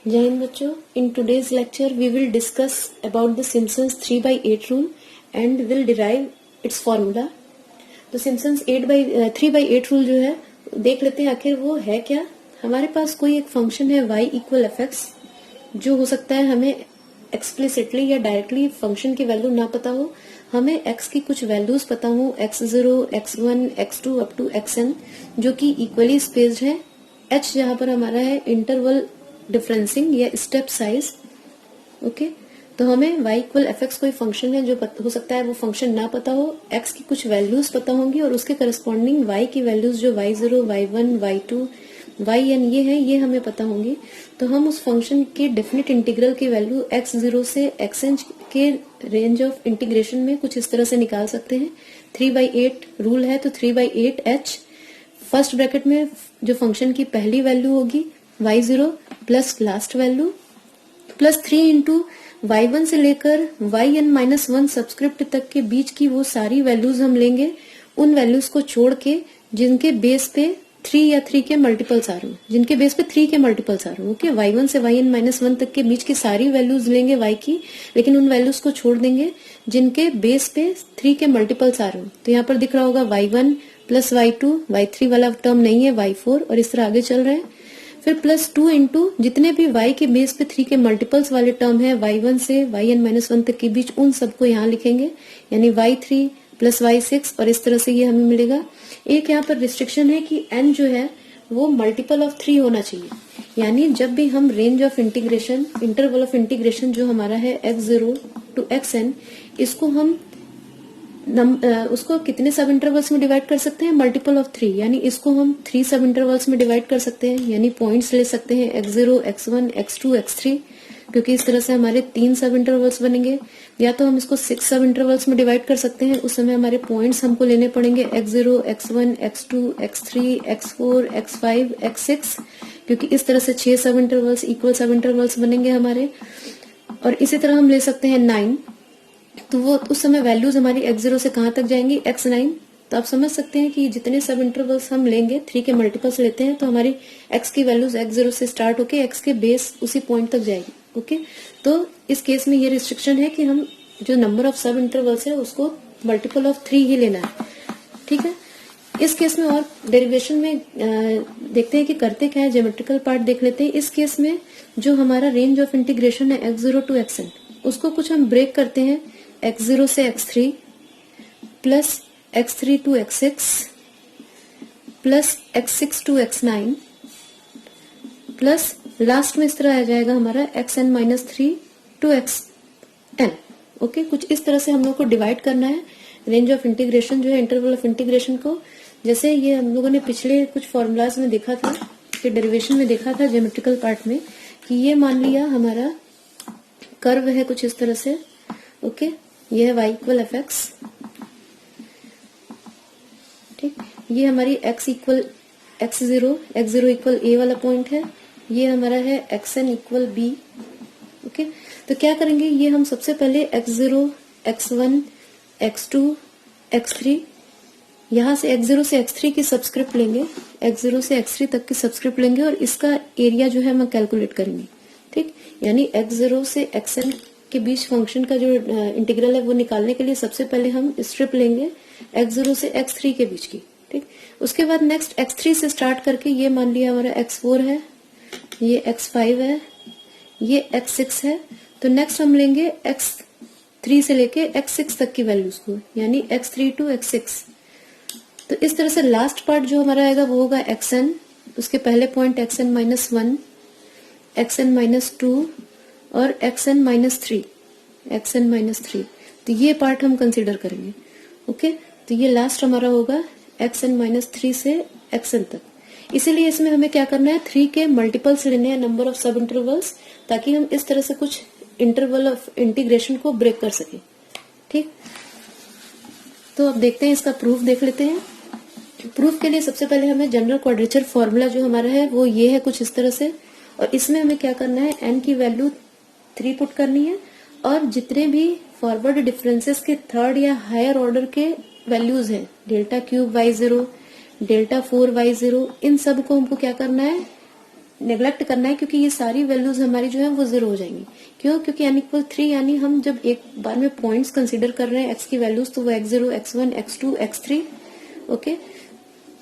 जय हिंद बच्चों, in today's lecture we will discuss about the Simpson's 3/8 rule and will derive its formula. तो Simpson's 3/8 rule जो है देख लेते हैं आखिर वो है क्या। हमारे पास कोई एक फंक्शन है y इक्वल एफ एक्स, जो हो सकता है हमें एक्सप्लिसिटली या डायरेक्टली फंक्शन की वैल्यू ना पता हो, हमें x की कुछ वैल्यूज पता हो x0, x1, x2 up to xn, जो कि इक्वली स्पेस्ड है। h जहां पर हमारा है इंटरवल डिफरेंसिंग या स्टेप साइज। ओके, तो हमें y इक्वल एफ एक्स कोई फंक्शन है जो हो सकता है वो फंक्शन ना पता हो, x की कुछ वैल्यूज पता होंगी और उसके करस्पॉन्डिंग y की वैल्यूज जो y0, y1, y2, yn ये है, ये हमें पता होंगी। तो हम उस फंक्शन के डेफिनेट इंटीग्रल की वैल्यू x0 से xn के रेंज ऑफ इंटीग्रेशन में कुछ इस तरह से निकाल सकते हैं। 3/8 रूल है, तो 3/8h फर्स्ट ब्रैकेट में जो फंक्शन की पहली वैल्यू होगी y0 plus last value plus 3 into y1 से लेकर yn-1 सबस्क्रिप्ट तक के बीच की वो सारी वैल्यूज हम लेंगे, उन वैल्यूज को छोड़ के जिनके बेस पे 3 या 3 के मल्टीपल्स आ रहे हो, जिनके बेस पे 3 के मल्टीपल्स आ रहे हो। ओके, y1 से yn-1 तक के बीच की सारी वैल्यूज लेंगे y की, लेकिन उन वैल्यूज को छोड़ देंगे जिनके बेस पे 3 के मल्टीपल्स आ रहे हो। तो यहाँ पर दिख रहा होगा y1 प्लस y2, y3 वाला टर्म नहीं है, y4 और इस तरह आगे चल रहे हैं। फिर प्लस 2 इंटू जितने भी y के बेस पे 3 के मल्टीपल्स वाले टर्म है y1 से yn-1 तक के बीच, उन सबको यहाँ लिखेंगे, यानी y3 प्लस y6 और इस तरह से ये हमें मिलेगा। एक यहाँ पर रिस्ट्रिक्शन है कि n जो है वो मल्टीपल ऑफ 3 होना चाहिए, यानी जब भी हम range of integration, interval of integration जो हमारा है x0 टू xn, इसको हम उसको कितने सब इंटरवल्स में डिवाइड कर सकते हैं, मल्टीपल ऑफ 3, यानी इसको हम 3 सब इंटरवल्स में डिवाइड कर सकते हैं, यानी पॉइंट्स ले सकते हैं x0, x1, x2, x3, क्योंकि इस तरह से हमारे 3 सब इंटरवल्स बनेंगे। या तो हम इसको 6 सब इंटरवल्स में डिवाइड कर सकते हैं, उस समय हमारे पॉइंट्स हमको लेने पड़ेंगे x0, x1, x2, x3, x4, x5, x6, क्योंकि इस तरह से 6 सब इंटरवल्स इक्वल सब इंटरवल्स बनेंगे हमारे। और इसी तरह हम ले सकते हैं 9, तो वो उस समय वैल्यूज हमारी x0 से कहां तक जाएंगी, x9। तो आप समझ सकते हैं कि जितने सब इंटरवल्स हम लेंगे 3 के मल्टीपल्स लेते हैं, तो हमारी x की वैल्यूज x0 से स्टार्ट होके x के बेस उसी पॉइंट तक जाएगी। ओके, तो इस केस में ये रिस्ट्रिक्शन है कि हम जो नंबर ऑफ सब इंटरवल्स है उसको मल्टीपल ऑफ 3 ही लेना है। ठीक है, इस केस में और डेरिवेशन में देखते हैं कि करते क्या है, ज्योमेट्रिकल पार्ट देख लेते हैं। इस केस में जो हमारा रेंज ऑफ इंटीग्रेशन है x0 टू xn, उसको कुछ हम ब्रेक करते हैं, x0 से x3 plus x3 to x6 plus x6 to x9 plus last में इस तरह आ जाएगा हमारा xn-3 टू xn। ओके, कुछ इस तरह से हम लोग को डिवाइड करना है रेंज ऑफ इंटीग्रेशन जो है, इंटरवल ऑफ इंटीग्रेशन को। जैसे ये हम लोगों ने पिछले कुछ फॉर्मूलाज में देखा था, कि डेरिवेशन में देखा था ज्योमेट्रिकल पार्ट में, कि ये मान लिया हमारा कर्व है कुछ इस तरह से। ओके, ये है y इक्वल एफ एक्स। ठीक, ये हमारी x equal x0 equal a वाला पॉइंट है, ये हमारा है xn इक्वल b। ओके, तो क्या करेंगे, ये हम सबसे पहले x0, x1, x2, x3, यहाँ से x0 से x3 की सबस्क्रिप्ट लेंगे, x0 से x3 तक की सबस्क्रिप्ट लेंगे और इसका एरिया जो है हम कैलकुलेट करेंगे। ठीक, यानी x0 से xn के बीच फंक्शन का जो इंटीग्रल है वो निकालने के लिए सबसे पहले हम स्ट्रिप लेंगे x0 से x3 के बीच की। ठीक, उसके बाद नेक्स्ट x3 से स्टार्ट करके ये मान लिया हमारा x4 है, ये x5 है, ये x6 है। तो नेक्स्ट हम लेंगे x3 से लेके x6 तक की वैल्यूज को, यानी x3 टू x6। तो इस तरह से लास्ट पार्ट जो हमारा आएगा वो होगा xn, उसके पहले पॉइंट xn-1, xn-2 और xn-3। तो ये पार्ट हम कंसीडर करेंगे। ओके, तो ये लास्ट हमारा होगा xn-3 से xn तक। इसीलिए इसमें हमें क्या करना है, 3 के मल्टीपल्स लेने हैं, नंबर ऑफ सब इंटरवल्स, ताकि हम इस तरह से कुछ इंटरवल ऑफ इंटीग्रेशन को ब्रेक कर सके। ठीक, तो अब देखते हैं इसका प्रूफ देख लेते हैं। प्रूफ के लिए सबसे पहले हमें जनरल क्वाड्रेचर फॉर्मूला जो हमारा है वो ये है कुछ इस तरह से, और इसमें हमें क्या करना है, n की वैल्यू 3 पुट करनी है और जितने भी फॉरवर्ड डिफरेंसेस के थर्ड या हायर ऑर्डर के वैल्यूज हैं, delta cube y0, delta 4 y0, इन सब को हमको क्या करना है, नेग्लेक्ट करना है, क्योंकि ये सारी वैल्यूज हमारी जो है वो 0 हो जाएंगी। क्यों? क्योंकि n इक्वल 3 यानी हम जब एक बार में पॉइंट्स कंसीडर कर रहे हैं x की वैल्यूज, तो वो x0, x1, x2, x3, okay.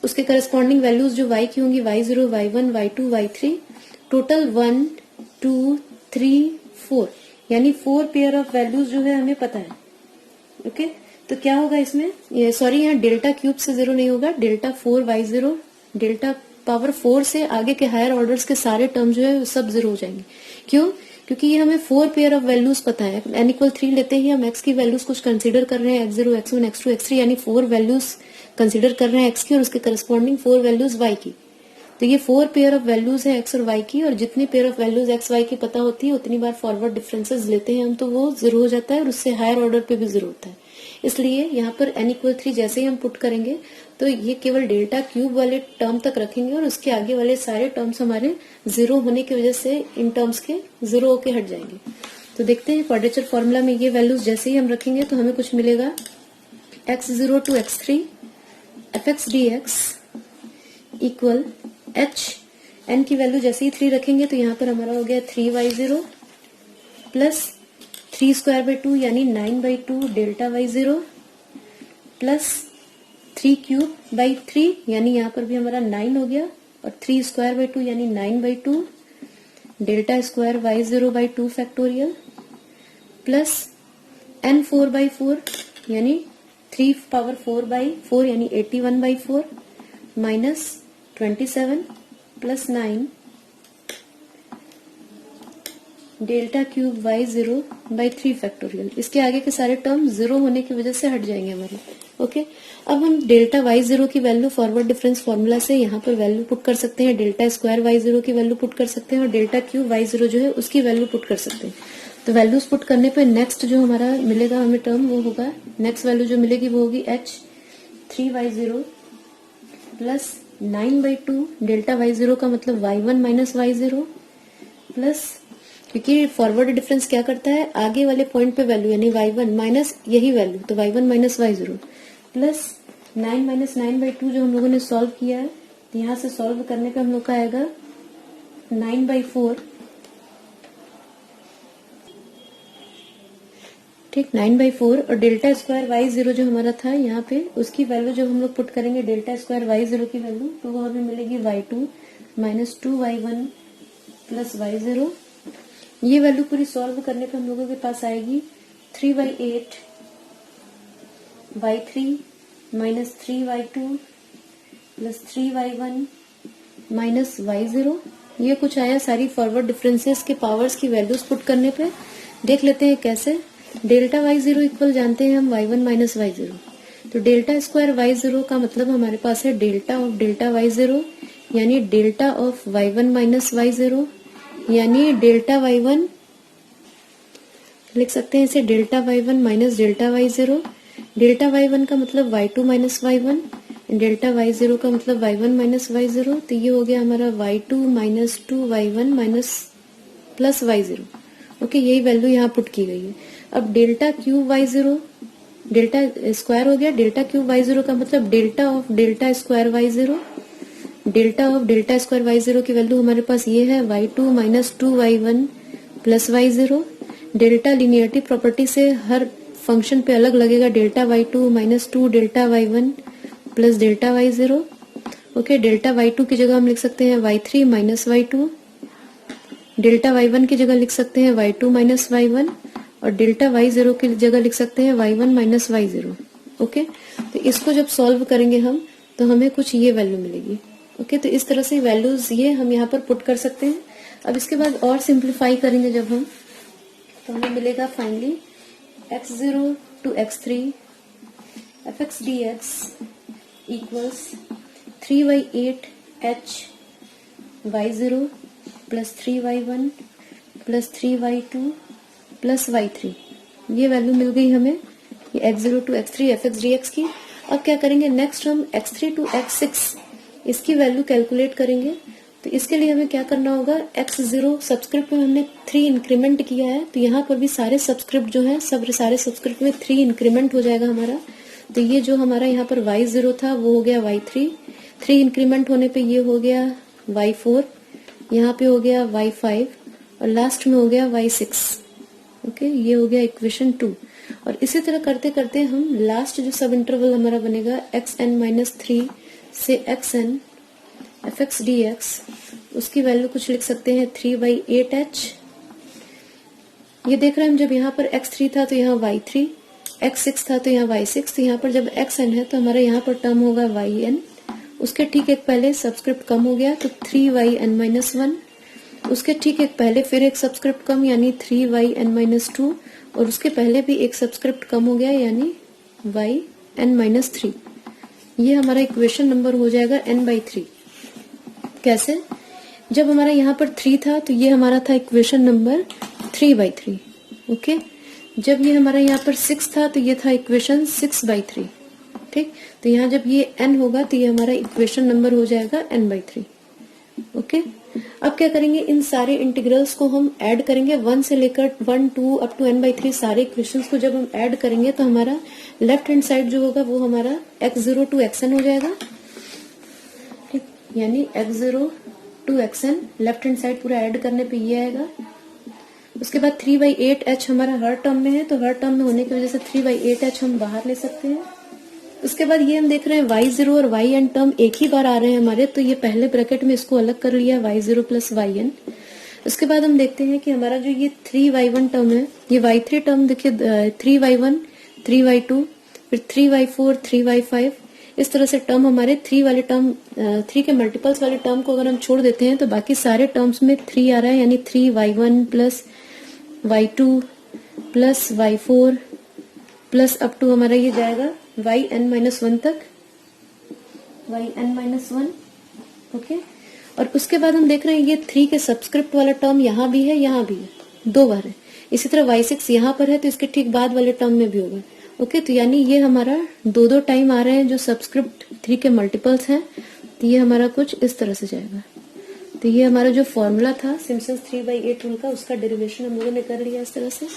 उसके करस्पॉन्डिंग वैल्यूज जो y की होंगी y0, y1, y2, y3, total 1, 2, 3, 4, यानी 4 पेयर ऑफ वैल्यूज जो है हमें पता है, ओके। तो क्या होगा इसमें, ये सॉरी यहाँ डेल्टा क्यूब से 0 नहीं होगा, डेल्टा 4y0, डेल्टा पावर 4 से आगे के हायर ऑर्डर्स के सारे टर्म जो है सब 0 हो जाएंगे। क्यों? क्योंकि ये हमें 4 पेयर ऑफ वैल्यूज पता है। n इक्वल 3 लेते ही हम x की वैल्यूज कुछ कंसीडर कर रहे हैं, x0, x1, x2, x3, यानी 4 वैल्यूज कंसीडर कर रहे हैं x की और उसके करस्पॉन्डिंग 4 वैल्यूज y की। तो ये 4 पेयर ऑफ वैल्यूज है x और y की, और जितनी pair of values x y की पता होती है उतनी बार फॉरवर्ड डिफरेंसेस लेते हैं हम, तो वो 0 हो जाता है और उससे हायर ऑर्डर पे भी 0 होता है। इसलिए यहाँ पर n इक्वल 3 जैसे ही हम पुट करेंगे तो ये केवल डेल्टा क्यूब वाले टर्म तक रखेंगे और उसके आगे वाले सारे टर्म्स हमारे 0 होने की वजह से इन टर्म्स के 0 होके हट जाएंगे। तो देखते हैं क्वाड्रेचर फॉर्मूला में ये वैल्यूज जैसे ही हम रखेंगे तो हमें कुछ मिलेगा, x0 to x3 fx dx equal h, n की वैल्यू जैसे ही 3 रखेंगे तो यहाँ पर हमारा हो गया 3y0 प्लस 3 स्क्वायर बाई 2 यानी 9/2 delta y0 plus 3 cube by 3 यानी यहाँ पर भी हमारा 9 हो गया, और 3 स्क्वायर बाई 2 यानी 9/2 delta square y0 by 2 factorial plus n 4/4 यानी 3 पावर 4/4 यानी 81/4 minus 27 plus 9 delta cube y0 by 3 factorial. इसके आगे के सारे टर्म 0 होने की वजह से हट जाएंगे हमारे, ओके। अब हम डेल्टा y0 की वैल्यू फॉरवर्ड डिफरेंस फॉर्मूला से यहाँ पर वैल्यू पुट कर सकते हैं, डेल्टा स्क्वायर y0 की वैल्यू पुट कर सकते हैं और डेल्टा क्यूब y0 जो है उसकी वैल्यू पुट कर सकते हैं। तो वैल्यूज पुट करने पे नेक्स्ट जो हमारा मिलेगा हमें टर्म वो होगा, नेक्स्ट वैल्यू जो मिलेगी वो होगी h 3y0 plus 9/2 delta y0 का मतलब y1 माइनस y0 प्लस, क्योंकि फॉरवर्ड डिफरेंस क्या करता है, आगे वाले पॉइंट पे वैल्यू यानी y1 माइनस यही वैल्यू, तो y1 minus y0 plus 9 minus 9/2 जो हम लोगों ने सॉल्व किया है, तो यहाँ से सॉल्व करने पे हम लोग का आएगा 9/4, ठीक 9/4, और डेल्टा स्क्वायर y0 जो हमारा था यहाँ पे उसकी वैल्यू जब हम लोग पुट करेंगे डेल्टा स्क्वायर y0 की वैल्यू, तो वो हमें मिलेगी y2 minus 2y1 plus y0। ये वैल्यू पूरी सॉल्व करने पे हम लोगों के पास आएगी 3/8 y3 minus 3y2 plus 3y1 minus y0। ये कुछ आया सारी फॉरवर्ड डिफरेंसेस के पावर्स की वैल्यूज पुट करने पे। देख लेते हैं कैसे। डेल्टा y0 इक्वल जानते हैं हम y1 माइनस y0, तो डेल्टा स्क्वायर y0 का मतलब हमारे पास है डेल्टा ऑफ डेल्टा y0 यानी delta of y1 minus y0 यानी डेल्टा y1, लिख सकते हैं इसे delta y1 minus delta y0। Delta y1 का मतलब y2 minus y1, delta y0 का मतलब y1 माइनस y0, तो ये हो गया हमारा y2 minus 2y1 minus plus y0, okay. यही वैल्यू यहाँ पुट की गई है। अब delta cube y0, delta square हो गया, डेल्टा क्यूब y0 का मतलब delta of delta square y0, delta of delta square y0 की वैल्यू हमारे पास ये है y2 minus 2y1 plus y0। Delta linearity property से हर फंक्शन पे अलग लगेगा, delta y2 minus 2 delta y1 plus delta y0, okay. Delta y2 की जगह हम लिख सकते हैं y3 minus y2, delta y1 की जगह लिख सकते हैं y2 माइनस y1, और डेल्टा y0 की जगह लिख सकते हैं y1 माइनस y0, ओके। तो इसको जब सॉल्व करेंगे हम तो हमें कुछ ये वैल्यू मिलेगी, ओके। तो इस तरह से वैल्यूज ये हम यहाँ पर पुट कर सकते हैं। अब इसके बाद और सिंप्लीफाई करेंगे जब हम, तो हमें मिलेगा finally x0 to x3 fx dx equals 3/8 h y0 plus 3y1 plus 3y2 plus y3। ये वैल्यू मिल गई हमें ये x0 to x3 fx dx की। अब क्या करेंगे, नेक्स्ट हम x3 to x6 इसकी वैल्यू कैलकुलेट करेंगे। तो इसके लिए हमें क्या करना होगा, x0 सब्सक्रिप्ट में हमने 3 इंक्रीमेंट किया है, तो यहाँ पर भी सारे सब्सक्रिप्ट जो है सारे सब्सक्रिप्ट में 3 इंक्रीमेंट हो जाएगा हमारा। तो ये जो हमारा यहाँ पर y0 था वो हो गया y3, 3 इंक्रीमेंट होने पे ये हो गया y4 यहाँ पे हो गया y5 और लास्ट में हो गया y6। ओके, ये हो गया इक्वेशन 2। और इसी तरह करते करते हम लास्ट जो सब इंटरवल हमारा बनेगा xn-3 से xn fx dx, उसकी वैल्यू कुछ लिख सकते हैं 3/8h। ये देख रहे हैं हम, जब यहाँ पर x3 था तो यहाँ y3, x6 था तो यहाँ y6, तो यहाँ पर जब xn है तो हमारा यहाँ पर टर्म होगा yn। उसके ठीक एक पहले सब्सक्रिप्ट कम हो गया तो 3yn-1, उसके ठीक एक पहले फिर एक सब्सक्रिप्ट कम यानी 3yn-2, और उसके पहले भी एक सब्सक्रिप्ट कम हो गया यानी yn-3। ये हमारा इक्वेशन नंबर हो जाएगा n/3। कैसे? जब हमारा यहाँ पर 3 था तो ये हमारा था इक्वेशन नंबर 3/3। ओके, जब ये हमारा यहाँ पर 6 था तो ये था इक्वेशन 6/3। ठीक, तो यहाँ जब ये n होगा तो ये हमारा इक्वेशन नंबर हो जाएगा n/3। ओके, अब क्या करेंगे, इन सारे इंटीग्रल्स को हम ऐड करेंगे 1 से लेकर 1, 2 अप टू n/3 सारे इक्वेशंस को जब हम ऐड करेंगे तो हमारा लेफ्ट हैंड साइड जो होगा वो हमारा x0 to xn हो जाएगा। ठीक, यानी x0 to xn left hand side पूरा ऐड करने पे ये आएगा। उसके बाद 3/8h हमारा हर टर्म में है, तो हर टर्म में होने की वजह से 3/8h हम बाहर ले सकते हैं। उसके बाद ये हम देख रहे हैं y0 और yn टर्म एक ही बार आ रहे हैं हमारे, तो ये पहले ब्रैकेट में इसको अलग कर लिया y0 प्लस yn। उसके बाद हम देखते हैं कि हमारा जो ये 3y1 टर्म है, ये y3 टर्म देखिए 3y1, 3y2, फिर 3y4, 3y5, इस तरह से टर्म हमारे 3 वाले टर्म 3 के मल्टीपल्स वाले टर्म को अगर हम छोड़ देते हैं तो बाकी सारे टर्म्स में 3 आ रहा है, यानी 3y1 plus y2 plus y4 plus up to हमारा ये जाएगा yn-1 तक, yn-1। ओके, और उसके बाद हम देख रहे हैं ये 3 के सब्सक्रिप्ट वाला टर्म यहाँ भी है, यहाँ भी है, 2 बार है। इसी तरह y6 यहाँ पर है तो इसके ठीक बाद वाले टर्म में भी होगा। ओके, तो यानी ये हमारा 2 टाइम आ रहे हैं जो सब्सक्रिप्ट 3 के मल्टीपल्स हैं, तो ये हमारा कुछ इस तरह से जाएगा। तो ये हमारा जो फॉर्मूला था सिम्पसन्स 3/8 रूल का, उसका डेरिवेशन हम लोगों ने कर लिया इस तरह से।